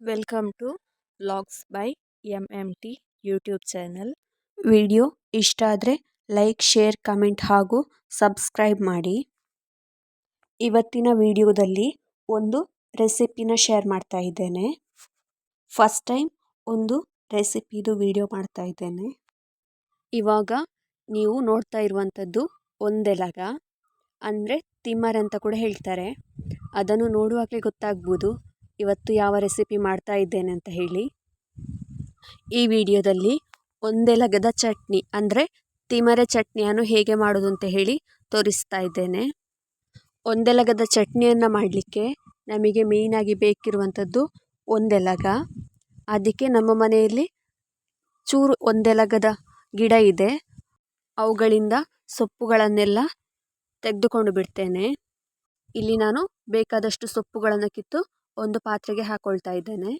Welcome to vlogs by MMT YouTube channel. Video ಇಷ್ಟ ಆದರೆ like, share, comment ಹಾಗೂ subscribe ಮಾಡಿ. ಇವತ್ತಿನ ವಿಡಿಯೋದಲ್ಲಿ ಒಂದು ರೆಸಿಪಿನ ಶೇರ್ ಮಾಡ್ತಾ ಇದ್ದೇನೆ. ಫಸ್ಟ್ ಟೈಮ್ ಒಂದು ರೆಸಿಪಿದು ವಿಡಿಯೋ ಮಾಡ್ತಾ ಇದ್ದೇನೆ. ಇವಾಗ ನೀವು ನೋಡ್ತಾ ಇರುವಂಥದ್ದು ಒಂದೆಲಗ ಅಂದರೆ ತಿಮ್ಮರೆ ಅಂತ ಕೂಡ ಹೇಳ್ತಾರೆ. ಅದನ್ನು ನೋಡುವಾಗಲೇ ಗೊತ್ತಾಗ್ಬೋದು ಇವತ್ತು ಯಾವ ರೆಸಿಪಿ ಮಾಡ್ತಾ ಇದ್ದೇನೆ ಅಂತ ಹೇಳಿ. ಈ ವಿಡಿಯೋದಲ್ಲಿ ಒಂದೆಲಗದ ಚಟ್ನಿ ಅಂದರೆ ತಿಮರೆ ಚಟ್ನಿಯನ್ನು ಹೇಗೆ ಮಾಡೋದು ಅಂತ ಹೇಳಿ ತೋರಿಸ್ತಾ ಇದ್ದೇನೆ. ಒಂದೆಲಗದ ಚಟ್ನಿಯನ್ನು ಮಾಡಲಿಕ್ಕೆ ನಮಗೆ ಮೇಯ್ನಾಗಿ ಬೇಕಿರುವಂಥದ್ದು ಒಂದೆಲಗ. ಅದಕ್ಕೆ ನಮ್ಮ ಮನೆಯಲ್ಲಿ ಚೂರು ಒಂದೆಲಗದ ಗಿಡ ಇದೆ. ಅವುಗಳಿಂದ ಸೊಪ್ಪುಗಳನ್ನೆಲ್ಲ ತೆಗೆದುಕೊಂಡು ಬಿಡ್ತೇನೆ. ಇಲ್ಲಿ ನಾನು ಬೇಕಾದಷ್ಟು ಸೊಪ್ಪುಗಳನ್ನು ಕಿತ್ತು ಒಂದು ಪಾತ್ರೆಗೆ ಹಾಕೊಳ್ತಾ ಇದ್ದೇನೆ.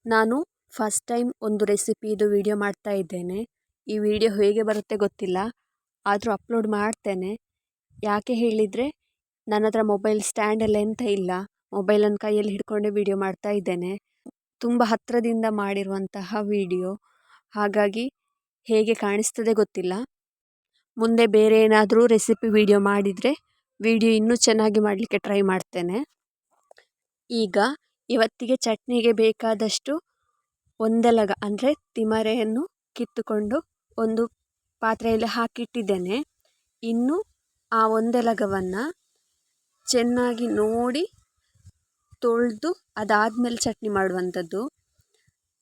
ನಾನು ಫಸ್ಟ್ ಟೈಮ್ ಒಂದು ರೆಸಿಪಿದು ವಿಡಿಯೋ ಮಾಡ್ತಾ ಇದ್ದೇನೆ. ಈ ವಿಡಿಯೋ ಹೇಗೆ ಬರುತ್ತೆ ಗೊತ್ತಿಲ್ಲ, ಆದರೂ ಅಪ್ಲೋಡ್ ಮಾಡ್ತೇನೆ. ಯಾಕೆ ಹೇಳಿದರೆ ನನ್ನ ಹತ್ರ ಮೊಬೈಲ್ ಸ್ಟ್ಯಾಂಡ್ ಎಲ್ಲ ಎಂತ ಇಲ್ಲ, ಮೊಬೈಲನ್ನು ಕೈಯಲ್ಲಿ ಹಿಡ್ಕೊಂಡೇ ವಿಡಿಯೋ ಮಾಡ್ತಾ ಇದ್ದೇನೆ. ತುಂಬ ಹತ್ತಿರದಿಂದ ಮಾಡಿರುವಂತಹ ವಿಡಿಯೋ, ಹಾಗಾಗಿ ಹೇಗೆ ಕಾಣಿಸ್ತದೆ ಗೊತ್ತಿಲ್ಲ. ಮುಂದೆ ಬೇರೆ ಏನಾದರೂ ರೆಸಿಪಿ ವಿಡಿಯೋ ಮಾಡಿದರೆ ವಿಡಿಯೋ ಇನ್ನೂ ಚೆನ್ನಾಗಿ ಮಾಡಲಿಕ್ಕೆ ಟ್ರೈ ಮಾಡ್ತೇನೆ. ಈಗ ಇವತ್ತಿಗೆ ಚಟ್ನಿಗೆ ಬೇಕಾದಷ್ಟು ಒಂದೆಲಗ ಅಂದರೆ ತಿಮರೆಯನ್ನು ಕಿತ್ತುಕೊಂಡು ಒಂದು ಪಾತ್ರೆಯಲ್ಲಿ ಹಾಕಿಟ್ಟಿದ್ದೇನೆ. ಇನ್ನು ಆ ಒಂದೆಲಗವನ್ನು ಚೆನ್ನಾಗಿ ನೋಡಿ ತೊಳೆದು ಅದಾದಮೇಲೆ ಚಟ್ನಿ ಮಾಡುವಂಥದ್ದು.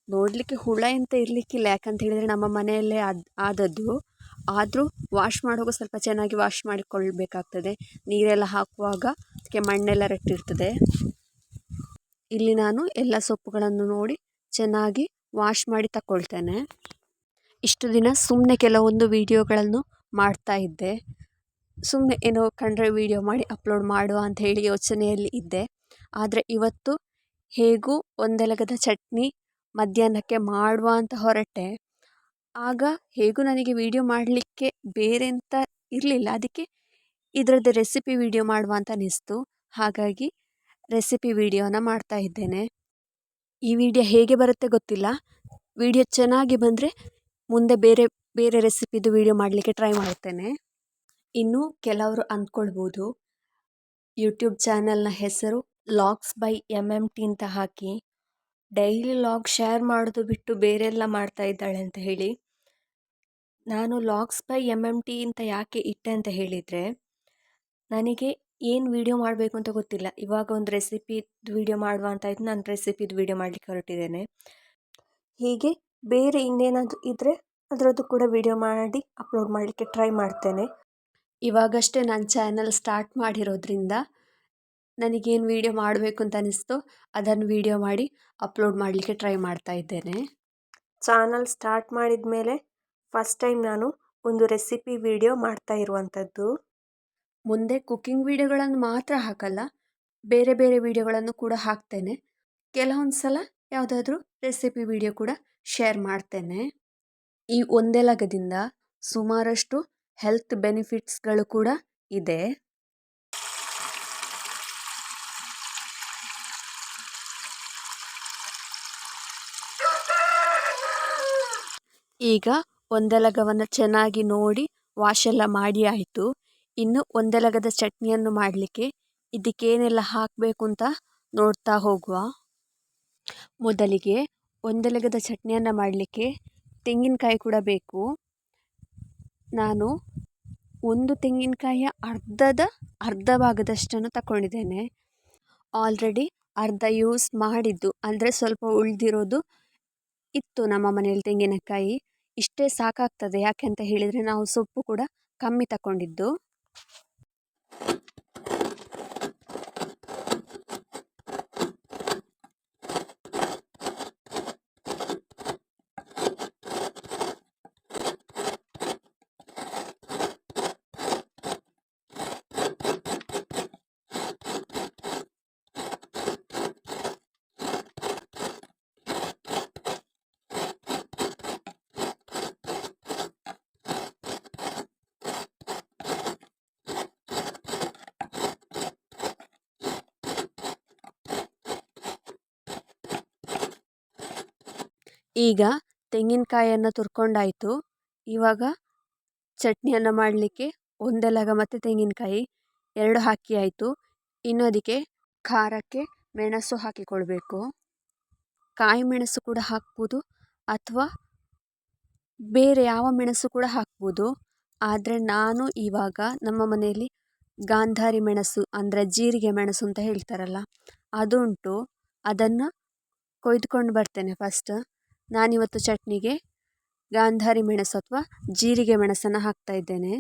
ನೋಡಲಿಕ್ಕೆ ಹುಳ ಎಂತ ಇರಲಿಕ್ಕಿಲ್ಲ, ಯಾಕಂತ ಹೇಳಿದರೆ ನಮ್ಮ ಮನೆಯಲ್ಲೇ ಆದದ್ದು. ಆದರೂ ವಾಶ್ ಮಾಡುವಾಗ ಸ್ವಲ್ಪ ಚೆನ್ನಾಗಿ ವಾಶ್ ಮಾಡಿಕೊಳ್ಬೇಕಾಗ್ತದೆ. ನೀರೆಲ್ಲ ಹಾಕುವಾಗ ಅದಕ್ಕೆ ಮಣ್ಣೆಲ್ಲ ರಟ್ಟಿರ್ತದೆ. ಇಲ್ಲಿ ನಾನು ಎಲ್ಲ ಸೊಪ್ಪುಗಳನ್ನು ನೋಡಿ ಚೆನ್ನಾಗಿ ವಾಶ್ ಮಾಡಿ ತಗೊಳ್ತೇನೆ. ಇಷ್ಟು ದಿನ ಸುಮ್ಮನೆ ಕೆಲವೊಂದು ವಿಡಿಯೋಗಳನ್ನು ಮಾಡ್ತಾ ಇದ್ದೆ. ಸುಮ್ಮನೆ ಏನೋ ಕಂಡ್ರೆ ವಿಡಿಯೋ ಮಾಡಿ ಅಪ್ಲೋಡ್ ಮಾಡುವ ಅಂತ ಹೇಳಿ ಯೋಚನೆಯಲ್ಲಿ ಇದ್ದೆ. ಆದರೆ ಇವತ್ತು ಹೇಗೂ ಒಂದೆಲಗದ ಚಟ್ನಿ ಮಧ್ಯಾಹ್ನಕ್ಕೆ ಮಾಡುವ ಅಂತ ಹೊರಟೆ. ಆಗ ಹೇಗೂ ನನಗೆ ವಿಡಿಯೋ ಮಾಡಲಿಕ್ಕೆ ಬೇರೆ ಎಂತ ಇರಲಿಲ್ಲ, ಅದಕ್ಕೆ ಇದರದ್ದು ರೆಸಿಪಿ ವಿಡಿಯೋ ಮಾಡುವ ಅಂತ ಅನಿಸ್ತು. ಹಾಗಾಗಿ ರೆಸಿಪಿ ವಿಡಿಯೋನ ಮಾಡ್ತಾ ಇದ್ದೇನೆ. ಈ ವಿಡಿಯೋ ಹೇಗೆ ಬರುತ್ತೆ ಗೊತ್ತಿಲ್ಲ. ವಿಡಿಯೋ ಚೆನ್ನಾಗಿ ಬಂದರೆ ಮುಂದೆ ಬೇರೆ ಬೇರೆ ರೆಸಿಪಿದು ವಿಡಿಯೋ ಮಾಡಲಿಕ್ಕೆ ಟ್ರೈ ಮಾಡ್ತೇನೆ. ಇನ್ನು ಕೆಲವರು ಅಂದ್ಕೊಳ್ಬೋದು ಯೂಟ್ಯೂಬ್ ಚಾನಲ್ನ ಹೆಸರು ವ್ಲಾಗ್ಸ್ ಬೈ MMT ಅಂತ ಹಾಕಿ ಡೈಲಿ ವ್ಲಾಗ್ ಶೇರ್ ಮಾಡೋದು ಬಿಟ್ಟು ಬೇರೆಲ್ಲ ಮಾಡ್ತಾ ಇದ್ದಾಳೆ ಅಂತ ಹೇಳಿ. ನಾನು ವ್ಲಾಗ್ಸ್ ಬೈ MMT ಅಂತ ಯಾಕೆ ಇಟ್ಟೆ ಅಂತ ಹೇಳಿದರೆ, ನನಗೆ ಏನು ವಿಡಿಯೋ ಮಾಡಬೇಕು ಅಂತ ಗೊತ್ತಿಲ್ಲ. ಇವಾಗ ಒಂದು ರೆಸಿಪಿದು ವಿಡಿಯೋ ಮಾಡುವ ಅಂತ ಆಯಿತು, ನಾನು ರೆಸಿಪಿದು ವಿಡಿಯೋ ಮಾಡಲಿಕ್ಕೆ ಹೊರಟಿದ್ದೇನೆ. ಹೀಗೆ ಬೇರೆ ಇನ್ನೇನಾದರೂ ಇದ್ದರೆ ಅದರದ್ದು ಕೂಡ ವಿಡಿಯೋ ಮಾಡಿ ಅಪ್ಲೋಡ್ ಮಾಡಲಿಕ್ಕೆ ಟ್ರೈ ಮಾಡ್ತೇನೆ. ಇವಾಗಷ್ಟೇ ನಾನು ಚಾನಲ್ ಸ್ಟಾರ್ಟ್ ಮಾಡಿರೋದ್ರಿಂದ ನನಗೇನು ವಿಡಿಯೋ ಮಾಡಬೇಕು ಅಂತ ಅನಿಸ್ತೋ ಅದನ್ನು ವಿಡಿಯೋ ಮಾಡಿ ಅಪ್ಲೋಡ್ ಮಾಡಲಿಕ್ಕೆ ಟ್ರೈ ಮಾಡ್ತಾ ಇದ್ದೇನೆ. ಚಾನಲ್ ಸ್ಟಾರ್ಟ್ ಮಾಡಿದ ಮೇಲೆ ಫಸ್ಟ್ ಟೈಮ್ ನಾನು ಒಂದು ರೆಸಿಪಿ ವಿಡಿಯೋ ಮಾಡ್ತಾ ಇರುವಂಥದ್ದು. ಮುಂದೆ ಕುಕ್ಕಿಂಗ್ ವಿಡಿಯೋಗಳನ್ನು ಮಾತ್ರ ಹಾಕಲ್ಲ, ಬೇರೆ ಬೇರೆ ವಿಡಿಯೋಗಳನ್ನು ಕೂಡ ಹಾಕ್ತೇನೆ. ಕೆಲವೊಂದು ಸಲ ಯಾವುದಾದ್ರೂ ರೆಸಿಪಿ ವಿಡಿಯೋ ಕೂಡ ಶೇರ್ ಮಾಡ್ತೇನೆ. ಈ ಒಂದೆಲಗದಿಂದ ಸುಮಾರಷ್ಟು ಹೆಲ್ತ್ ಬೆನಿಫಿಟ್ಸ್ಗಳು ಕೂಡ ಇದೆ. ಈಗ ಒಂದೆಲಗವನ್ನು ಚೆನ್ನಾಗಿ ನೋಡಿ ವಾಶ್ ಎಲ್ಲ ಮಾಡಿ ಆಯಿತು. ಇನ್ನು ಒಂದೆಲಗದ ಚಟ್ನಿಯನ್ನು ಮಾಡಲಿಕ್ಕೆ ಇದಕ್ಕೇನೆಲ್ಲ ಹಾಕಬೇಕು ಅಂತ ನೋಡ್ತಾ ಹೋಗುವ. ಮೊದಲಿಗೆ ಒಂದೆಲಗದ ಚಟ್ನಿಯನ್ನು ಮಾಡಲಿಕ್ಕೆ ತೆಂಗಿನಕಾಯಿ ಕೂಡ ಬೇಕು. ನಾನು ಒಂದು ತೆಂಗಿನಕಾಯಿಯ ಅರ್ಧ ಭಾಗದಷ್ಟನ್ನು ತಗೊಂಡಿದ್ದೇನೆ. ಆಲ್ರೆಡಿ ಅರ್ಧ ಯೂಸ್ ಮಾಡಿದ್ದು ಅಂದರೆ ಸ್ವಲ್ಪ ಉಳಿದಿರೋದು ಇತ್ತು ನಮ್ಮ ಮನೆಯಲ್ಲಿ ತೆಂಗಿನಕಾಯಿ. ಇಷ್ಟೇ ಸಾಕಾಗ್ತದೆ, ಯಾಕೆ ಅಂತ ಹೇಳಿದರೆ ನಾವು ಸೊಪ್ಪು ಕೂಡ ಕಮ್ಮಿ ತಗೊಂಡಿದ್ದು. ಈಗ ತೆಂಗಿನಕಾಯಿಯನ್ನು ತುರ್ಕೊಂಡಾಯಿತು. ಇವಾಗ ಚಟ್ನಿಯನ್ನು ಮಾಡಲಿಕ್ಕೆ ಒಂದೆಲಗ ಮತ್ತು ತೆಂಗಿನಕಾಯಿ ಎರಡು ಹಾಕಿ ಆಯಿತು. ಇನ್ನು ಅದಕ್ಕೆ ಖಾರಕ್ಕೆ ಮೆಣಸು ಹಾಕಿಕೊಳ್ಬೇಕು. ಕಾಯಿ ಮೆಣಸು ಕೂಡ ಹಾಕ್ಬೋದು ಅಥವಾ ಬೇರೆ ಯಾವ ಮೆಣಸು ಕೂಡ ಹಾಕ್ಬೋದು. ಆದರೆ ನಾನು ಇವಾಗ ನಮ್ಮ ಮನೆಯಲ್ಲಿ ಗಾಂಧಾರಿ ಮೆಣಸು ಅಂದರೆ ಜೀರಿಗೆ ಮೆಣಸು ಅಂತ ಹೇಳ್ತಾರಲ್ಲ ಅದುಂಟು. ಅದನ್ನು ಕೊಯ್ದುಕೊಂಡು ಬರ್ತೇನೆ ಫಸ್ಟ್. ನಾನಿವತ್ತು ಚಟ್ನಿಗೆ ಗಾಂಧಾರಿ ಮೆಣಸು ಅಥವಾ ಜೀರಿಗೆ ಮೆಣಸನ್ನು ಹಾಕ್ತಾ ಇದ್ದೇನೆ.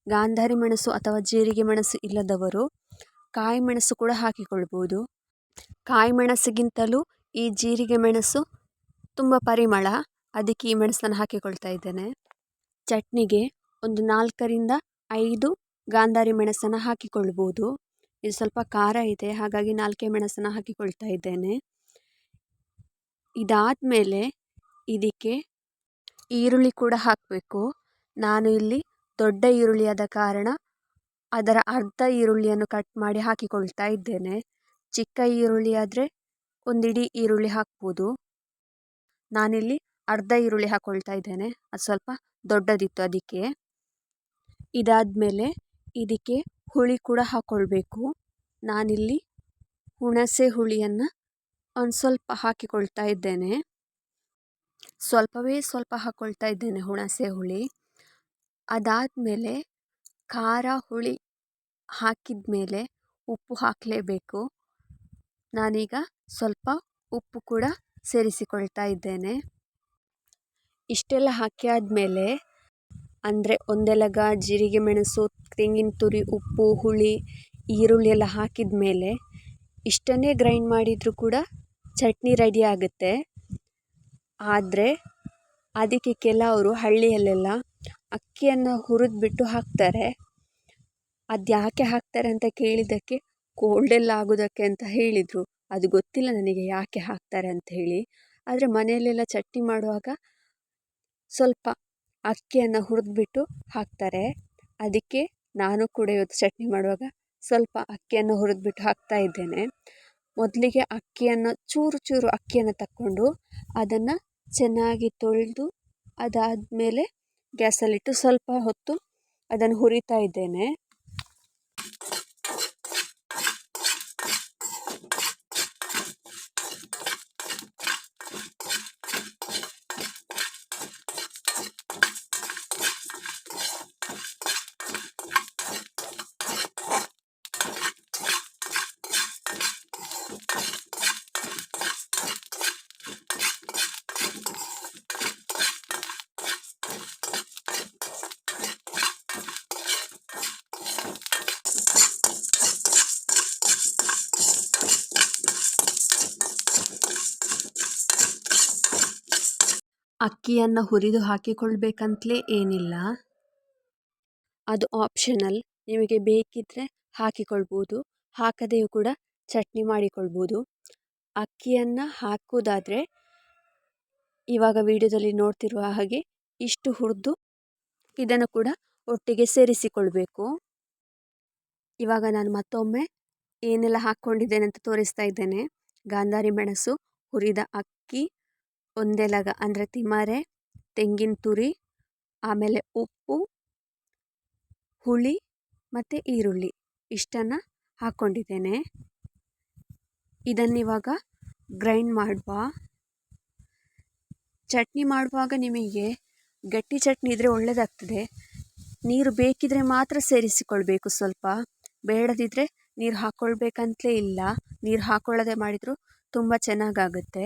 ಗಾಂಧಾರಿ ಮೆಣಸು ಅಥವಾ ಜೀರಿಗೆ ಮೆಣಸು ಇಲ್ಲದವರು ಕಾಯಿ ಮೆಣಸು ಕೂಡ ಹಾಕಿಕೊಳ್ಬೋದು. ಕಾಯಿ ಮೆಣಸಿಗಿಂತಲೂ ಈ ಜೀರಿಗೆ ಮೆಣಸು ತುಂಬ ಪರಿಮಳ, ಅದಕ್ಕೆ ಈ ಮೆಣಸನ್ನು ಹಾಕಿಕೊಳ್ತಾ ಇದ್ದೇನೆ. ಚಟ್ನಿಗೆ ಒಂದು 4ರಿಂದ 5 ಗಾಂಧಾರಿ ಮೆಣಸನ್ನು ಹಾಕಿಕೊಳ್ಬೋದು. ಇದು ಸ್ವಲ್ಪ ಖಾರ ಇದೆ, ಹಾಗಾಗಿ 4 ಮೆಣಸನ್ನು ಹಾಕಿಕೊಳ್ತಾ ಇದ್ದೇನೆ. ಇದಾದಮೇಲೆ ಇದಕ್ಕೆ ಈರುಳ್ಳಿ ಕೂಡ ಹಾಕಬೇಕು. ನಾನು ಇಲ್ಲಿ ದೊಡ್ಡ ಈರುಳ್ಳಿ ಆದ ಕಾರಣ ಅದರ ಅರ್ಧ ಈರುಳ್ಳಿಯನ್ನು ಕಟ್ ಮಾಡಿ ಹಾಕಿಕೊಳ್ತಾ ಇದ್ದೇನೆ. ಚಿಕ್ಕ ಈರುಳ್ಳಿ ಆದರೆ ಒಂದಿಡೀ ಈರುಳ್ಳಿ ಹಾಕ್ಬೋದು. ನಾನಿಲ್ಲಿ ಅರ್ಧ ಈರುಳ್ಳಿ ಹಾಕ್ಕೊಳ್ತಾ ಇದ್ದೇನೆ, ಅದು ಸ್ವಲ್ಪ ದೊಡ್ಡದಿತ್ತು ಅದಕ್ಕೆ. ಇದಾದಮೇಲೆ ಇದಕ್ಕೆ ಹುಳಿ ಕೂಡ ಹಾಕ್ಕೊಳ್ಬೇಕು. ನಾನಿಲ್ಲಿ ಹುಣಸೆ ಹುಳಿಯನ್ನು ಒಂದು ಸ್ವಲ್ಪ ಹಾಕಿಕೊಳ್ತಾ ಇದ್ದೇನೆ. ಸ್ವಲ್ಪ ಹಾಕ್ಕೊಳ್ತಾ ಇದ್ದೇನೆ ಹುಣಸೆ ಹುಳಿ. ಅದಾದಮೇಲೆ ಖಾರ ಹುಳಿ ಹಾಕಿದ ಮೇಲೆ ಉಪ್ಪು ಹಾಕಲೇಬೇಕು. ನಾನೀಗ ಸ್ವಲ್ಪ ಉಪ್ಪು ಕೂಡ ಸೇರಿಸಿಕೊಳ್ತಾ ಇದ್ದೇನೆ. ಇಷ್ಟೆಲ್ಲ ಹಾಕಿ ಆದಮೇಲೆ ಅಂದರೆ ಒಂದೆಲಗ ಜೀರಿಗೆ ಮೆಣಸು, ತೆಂಗಿನ ತುರಿ, ಉಪ್ಪು, ಹುಳಿ, ಈರುಳ್ಳಿ ಎಲ್ಲ ಹಾಕಿದ ಮೇಲೆ ಇಷ್ಟನ್ನೇ ಗ್ರೈಂಡ್ ಮಾಡಿದರೂ ಕೂಡ ಚಟ್ನಿ ರೆಡಿ ಆಗುತ್ತೆ. ಆದರೆ ಅದಕ್ಕೆ ಕೆಲವರು ಹಳ್ಳಿಯಲ್ಲೆಲ್ಲ ಅಕ್ಕಿಯನ್ನು ಹುರಿದ್ಬಿಟ್ಟು ಹಾಕ್ತಾರೆ. ಅದು ಯಾಕೆ ಹಾಕ್ತಾರೆ ಅಂತ ಕೇಳಿದ್ದಕ್ಕೆ ಕೋಲ್ಡ್ ಎಲ್ಲ ಆಗೋದಕ್ಕೆ ಅಂತ ಹೇಳಿದರು. ಅದು ಗೊತ್ತಿಲ್ಲ ನನಗೆ ಯಾಕೆ ಹಾಕ್ತಾರೆ ಅಂತ ಹೇಳಿ. ಆದರೆ ಮನೆಯಲ್ಲೆಲ್ಲ ಚಟ್ನಿ ಮಾಡುವಾಗ ಸ್ವಲ್ಪ ಅಕ್ಕಿಯನ್ನು ಹುರಿದ್ಬಿಟ್ಟು ಹಾಕ್ತಾರೆ. ಅದಕ್ಕೆ ನಾನು ಕೂಡ ಇವತ್ತು ಚಟ್ನಿ ಮಾಡುವಾಗ ಸ್ವಲ್ಪ ಅಕ್ಕಿಯನ್ನು ಹುರಿದ್ಬಿಟ್ಟು ಹಾಕ್ತಾ ಇದ್ದೇನೆ. ಮೊದಲಿಗೆ ಚೂರು ಅಕ್ಕಿಯನ್ನು ತಕ್ಕೊಂಡು ಅದನ್ನು ಚೆನ್ನಾಗಿ ತೊಳೆದು ಅದಾದಮೇಲೆ ಗ್ಯಾಸಲ್ಲಿಟ್ಟು ಸ್ವಲ್ಪ ಹೊತ್ತು ಅದನ್ನು ಹುರಿತಾ ಇದ್ದೇನೆ. ಅಕ್ಕಿಯನ್ನು ಹುರಿದು ಹಾಕಿಕೊಳ್ಬೇಕಂತಲೇ ಏನಿಲ್ಲ, ಅದು ಆಪ್ಷನಲ್. ನಿಮಗೆ ಬೇಕಿದ್ದರೆ ಹಾಕಿಕೊಳ್ಬೋದು, ಹಾಕದೆಯೂ ಕೂಡ ಚಟ್ನಿ ಮಾಡಿಕೊಳ್ಬೋದು. ಅಕ್ಕಿಯನ್ನು ಹಾಕೋದಾದರೆ ಇವಾಗ ವಿಡಿಯೋದಲ್ಲಿ ನೋಡ್ತಿರುವ ಹಾಗೆ ಇಷ್ಟು ಹುರಿದು ಇದನ್ನು ಕೂಡ ಒಟ್ಟಿಗೆ ಸೇರಿಸಿಕೊಳ್ಬೇಕು. ಇವಾಗ ನಾನು ಮತ್ತೊಮ್ಮೆ ಏನೆಲ್ಲ ಹಾಕ್ಕೊಂಡಿದ್ದೇನೆ ಅಂತ ತೋರಿಸ್ತಾ ಇದ್ದೇನೆ. ಗಾಂಧಾರಿ ಮೆಣಸು, ಹುರಿದ ಅಕ್ಕಿ, ಒಂದೆಲಗ ಅಂದರೆ ತಿಮರೆ, ತೆಂಗಿನ ತುರಿ, ಆಮೇಲೆ ಉಪ್ಪು, ಹುಳಿ ಮತ್ತು ಈರುಳ್ಳಿ ಇಷ್ಟನ್ನು ಹಾಕ್ಕೊಂಡಿದ್ದೇನೆ. ಇದನ್ನಿವಾಗ ಗ್ರೈಂಡ್ ಮಾಡುವ. ಚಟ್ನಿ ಮಾಡುವಾಗ ನಿಮಗೆ ಗಟ್ಟಿ ಚಟ್ನಿ ಇದ್ದರೆ ಒಳ್ಳೆಯದಾಗ್ತದೆ. ನೀರು ಬೇಕಿದ್ರೆ ಮಾತ್ರ ಸೇರಿಸಿಕೊಳ್ಬೇಕು, ಸ್ವಲ್ಪ ಬೇಡದಿದ್ದರೆ ನೀರು ಹಾಕ್ಕೊಳ್ಬೇಕಂತಲೇ ಇಲ್ಲ. ನೀರು ಹಾಕ್ಕೊಳ್ಳದೆ ಮಾಡಿದರೂ ತುಂಬ ಚೆನ್ನಾಗಾಗುತ್ತೆ.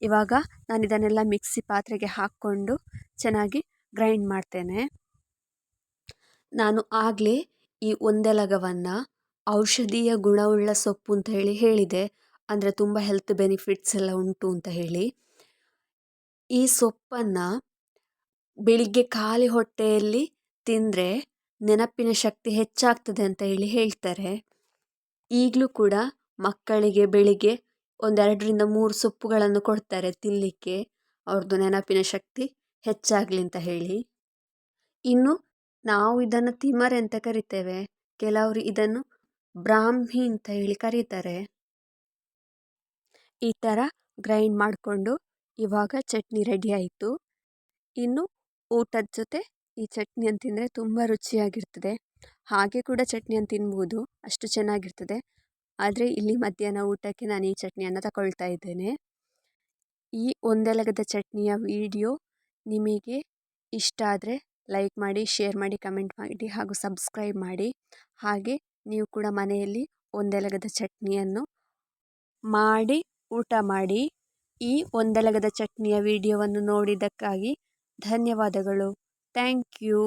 ಇವಾಗ ನಾನು ಇದನ್ನೆಲ್ಲ ಮಿಕ್ಸಿ ಪಾತ್ರೆಗೆ ಹಾಕ್ಕೊಂಡು ಚೆನ್ನಾಗಿ ಗ್ರೈಂಡ್ ಮಾಡ್ತೇನೆ. ನಾನು ಆಗಲೇ ಈ ಒಂದೆಲಗವನ್ನು ಔಷಧೀಯ ಗುಣವುಳ್ಳ ಸೊಪ್ಪು ಅಂತ ಹೇಳಿದೆ. ಅಂದರೆ ತುಂಬ ಹೆಲ್ತ್ ಬೆನಿಫಿಟ್ಸ್ ಎಲ್ಲ ಉಂಟು ಅಂತ ಹೇಳಿ. ಈ ಸೊಪ್ಪನ್ನು ಬೆಳಿಗ್ಗೆ ಖಾಲಿ ಹೊಟ್ಟೆಯಲ್ಲಿ ತಿಂದರೆ ನೆನಪಿನ ಶಕ್ತಿ ಹೆಚ್ಚಾಗ್ತದೆ ಅಂತ ಹೇಳ್ತಾರೆ. ಈಗಲೂ ಕೂಡ ಮಕ್ಕಳಿಗೆ ಬೆಳಿಗ್ಗೆ 1-2-3 ಸೊಪ್ಪುಗಳನ್ನು ಕೊಡ್ತಾರೆ ತಿನ್ನಲಿಕ್ಕೆ, ಅವ್ರದ್ದು ನೆನಪಿನ ಶಕ್ತಿ ಹೆಚ್ಚಾಗಲಿ ಅಂತ ಹೇಳಿ. ಇನ್ನು ನಾವು ಇದನ್ನು ತಿಮರೆ ಅಂತ ಕರಿತೇವೆ, ಕೆಲವರು ಇದನ್ನು ಬ್ರಾಹ್ಮಿ ಅಂತ ಹೇಳಿ ಕರೀತಾರೆ. ಈ ಥರ ಗ್ರೈಂಡ್ ಮಾಡಿಕೊಂಡು ಇವಾಗ ಚಟ್ನಿ ರೆಡಿ ಆಯಿತು. ಇನ್ನು ಊಟದ ಜೊತೆ ಈ ಚಟ್ನಿಯನ್ನು ತಿಂದರೆ ತುಂಬ ರುಚಿಯಾಗಿರ್ತದೆ. ಹಾಗೆ ಕೂಡ ಚಟ್ನಿಯನ್ನು ತಿನ್ಬೋದು, ಅಷ್ಟು ಚೆನ್ನಾಗಿರ್ತದೆ. ಆದರೆ ಇಲ್ಲಿ ಮಧ್ಯಾಹ್ನ ಊಟಕ್ಕೆ ನಾನು ಈ ಚಟ್ನಿಯನ್ನು ತಗೊಳ್ತಾ ಇದ್ದೇನೆ. ಈ ಒಂದೆಲಗದ ಚಟ್ನಿಯ ವಿಡಿಯೋ ನಿಮಗೆ ಇಷ್ಟ ಆದರೆ ಲೈಕ್ ಮಾಡಿ, ಶೇರ್ ಮಾಡಿ, ಕಮೆಂಟ್ ಮಾಡಿ ಹಾಗೂ ಸಬ್ಸ್ಕ್ರೈಬ್ ಮಾಡಿ. ಹಾಗೆ ನೀವು ಕೂಡ ಮನೆಯಲ್ಲಿ ಒಂದೆಲಗದ ಚಟ್ನಿಯನ್ನು ಮಾಡಿ ಊಟ ಮಾಡಿ. ಈ ಒಂದೆಲಗದ ಚಟ್ನಿಯ ವಿಡಿಯೋವನ್ನು ನೋಡಿದ್ದಕ್ಕಾಗಿ ಧನ್ಯವಾದಗಳು. Thank you.